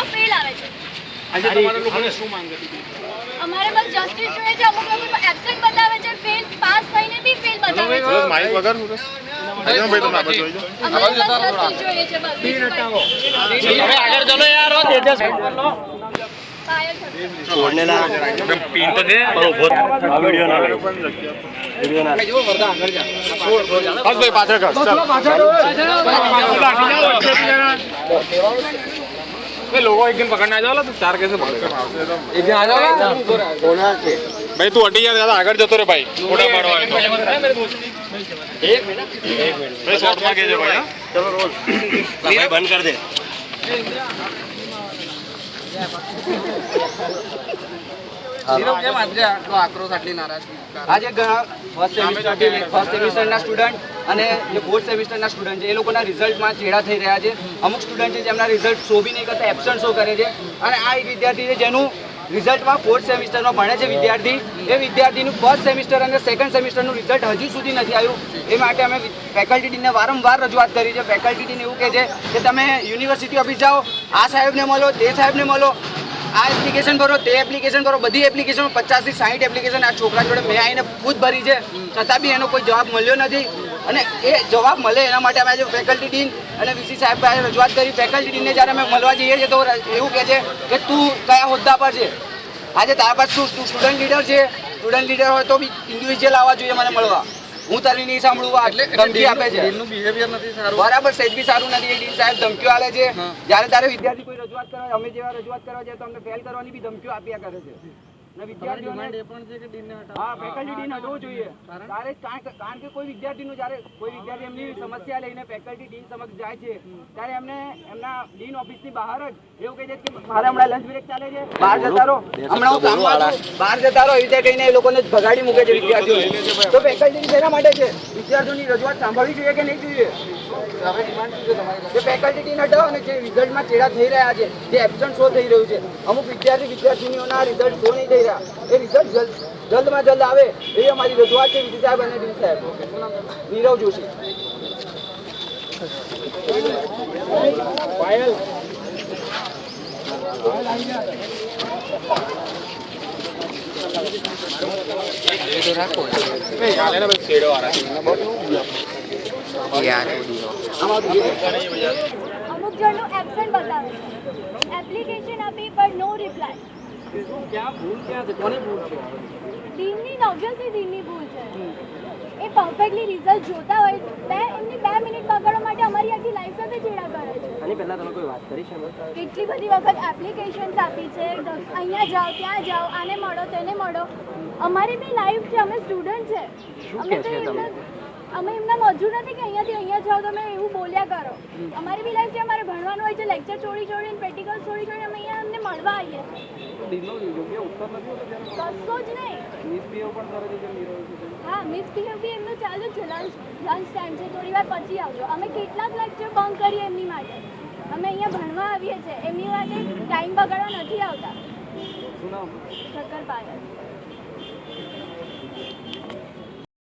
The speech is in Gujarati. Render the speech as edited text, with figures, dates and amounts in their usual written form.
બધા ફેલ આવે છે। આજે તમારા લોકોને શું માંગ હતી? અમારે બસ જસ્ટિસ જોઈએ છે। અમુક લોકો એબ્સેન્ટ બતાવે છે, ફેલ પાસ થઈને બી ફેલ બતાવે છે। માઈક વગર હું ભાઈ તમે આગળ જોઈજો। અમારે બસ જસ્ટિસ જોઈએ છે, બસ હવે આગળ ચલો યાર ઓ તેજસ છોડને ના પીન તો દે પર ઉભો વિડિયો ના લઈ વિડિયો ના જો વરદા આગળ જા બસ ભાઈ પાછળ કર ચાલ लोगो एक दिन पकड़ने आ जाओ तो चार कैसे पकड़ेगा एक दिन आ जाओ कोना के भाई तू हटी जा ज्यादा आगे जतो रे भाई फोटो पाड़वा है एक मिनट भाई शॉट मार के जे भाई चलो रोल भाई बंद कर दे નીરવ કેમ આજે આટલો આક્રોશ આટલી નારાજગી? આજે ફર્સ્ટ સેમિસ્ટરના સ્ટુડન્ટ અને જે ફોર્થ સેમિસ્ટરના સ્ટુડન્ટ છે એ લોકોના રિઝલ્ટમાં ચેડા થઈ રહ્યા છે। અમુક સ્ટુડન્ટ છે જેમના રિઝલ્ટ શો બી નહીં કરતા, એબસન્ટ શો કરે છે। અને આ એક વિદ્યાર્થી છે જેનું રિઝલ્ટમાં ફોર્થ સેમિસ્ટરમાં ભણે છે વિદ્યાર્થી, એ વિદ્યાર્થીનું ફર્સ્ટ સેમિસ્ટર અને સેકન્ડ સેમિસ્ટરનું રિઝલ્ટ હજુ સુધી નથી આવ્યું। એ માટે અમે ફેકલ્ટી ડીનને વારંવાર રજૂઆત કરી છે। ફેકલ્ટી ડીન એવું કહે છે કે તમે યુનિવર્સિટી ઓફિસ જાઓ, આ સાહેબને મળો, તે સાહેબને મળો, આ એપ્લિકેશન ભરો, તે એપ્લિકેશન ભરો, બધી એપ્લિકેશન 50 થી 60 એપ્લિકેશન આ છોકરા જોડે મેં આવીને ખુદ ભરી છે, છતાં બી એનો કોઈ જવાબ મળ્યો નથી। અને એ જવાબ મળે એના માટે અમે આજે ફેકલ્ટી ડીન અને વીસી સાહેબ પાસે રજૂઆત કરી। ફેકલ્ટી ડીનને જ્યારે અમે મળવા જઈએ છીએ તો એવું કહે છે કે તું કયા હોદ્દા પર છે? આજે તારા પાસે તું સ્ટુડન્ટ લીડર છે, સ્ટુડન્ટ લીડર હોય તો બી ઇન્ડિવિજ્યુઅલ આવવા જોઈએ મને મળવા। હું તારી નહીં સાંભળું, એટલે ધમકી આપે છે। ડીનનું બિહેવિયર નથી સારું, બરાબર સહેજ બી સારું નથી। ડીન સાહેબ ધમકીઓ આલે છે, જ્યારે તારે વિદ્યાર્થી કોઈ રજૂઆત કરવા, અમે જેવા રજૂઆત કરવા જાય તો અમને ફેલ કરવાની બી ધમકીઓ આપ્યા કરે છે। અને વિદ્યાર્થીઓને એ પણ છે કે ડીનને હટાવો, હા ફેકલ્ટી ડીન હટાવવું જોઈએ। કારણ કે કોઈ વિદ્યાર્થીનું જ્યારે કોઈ વિદ્યાર્થી એમની સમસ્યા લઈને ફેકલ્ટી ડીન સમક્ષ જાય છે ત્યારે એમને એમના ડીન ઓફિસની બહાર જ એવું કહે છે કે મારે હમણાં લંચ બ્રેક ચાલે છે, બહાર જતા રહો, હમણાં હું કામમાં છું, બહાર જતા રહો, એ રીતે કહીને એ લોકોને ભગાડી મૂકે છે વિદ્યાર્થીઓને। તો ફેકલ્ટી શેના માટે છે? વિદ્યાર્થીઓની રજૂઆત સાંભળવી જોઈએ કે નહીં જોઈએ? જે ફેકલ્ટી ડીન હટાવો અને જે રિઝલ્ટમાં ચેડા થઈ રહ્યા છે, જે એબસન્ટ શો થઈ રહ્યું છે, અમુક વિદ્યાર્થીનીઓના રિઝલ્ટ શો નહીં થઈ રહ્યા, એ રિઝલ્ટ જલ્દમાં જલ્દ આવે એ અમારી રજૂઆત છે વીસી સાહેબ અને ડીન સાહેબ। નીરવ જોશી। અમુક જણનું એબ્સેન્ટ બતાવે છે, એપ્લિકેશન આપી પણ નો રિપ્લાય। ક્યાં ભૂલ ક્યાં છે? કોની ભૂલ છે? ડીનની ઓબ્વિયસલી ડીનની ભૂલ છે। એ પરફેક્ટલી રિઝલ્ટ જોતા હોય, એમની 2 મિનિટ બગાડવા માટે અમારી આખી લાઈફ સાથે ચેડા કરે છે। આની પહેલા તમે કોઈ વાત કરી છે? કેટલી બધી વખત એપ્લિકેશન્સ આપી છે, અહીંયા જાઓ, ત્યાં જાઓ, આને મળો, તેને મળો। અમારી બી લાઈફ છે, અમે સ્ટુડન્ટ છે, અમે એમના મજૂર નથી કે અહીંયાથી અહીંયા જાઓ તમે એવું બોલ્યા કરો। અમારી બી લાઈફ છે, અમારે ભણવાનું હોય છે, લેક્ચર છોડીને પ્રેક્ટિકલ છોડીને અમે અહીંયા અમને મળવા આવીએ છીએ। કશો જ નહીં। હા મિસબિહેવ બી એમનું ચાલુ જ છે। લંચ ટાઈમ છે, થોડી વાર પછી આવજો। અમે કેટલાક લેક્ચર બંક કરીએ એમની માટે, અમે અહીંયા ભણવા આવીએ છીએ, એમની માટે ટાઈમ બગાડવા નથી આવતા। શક્કર પાયલ।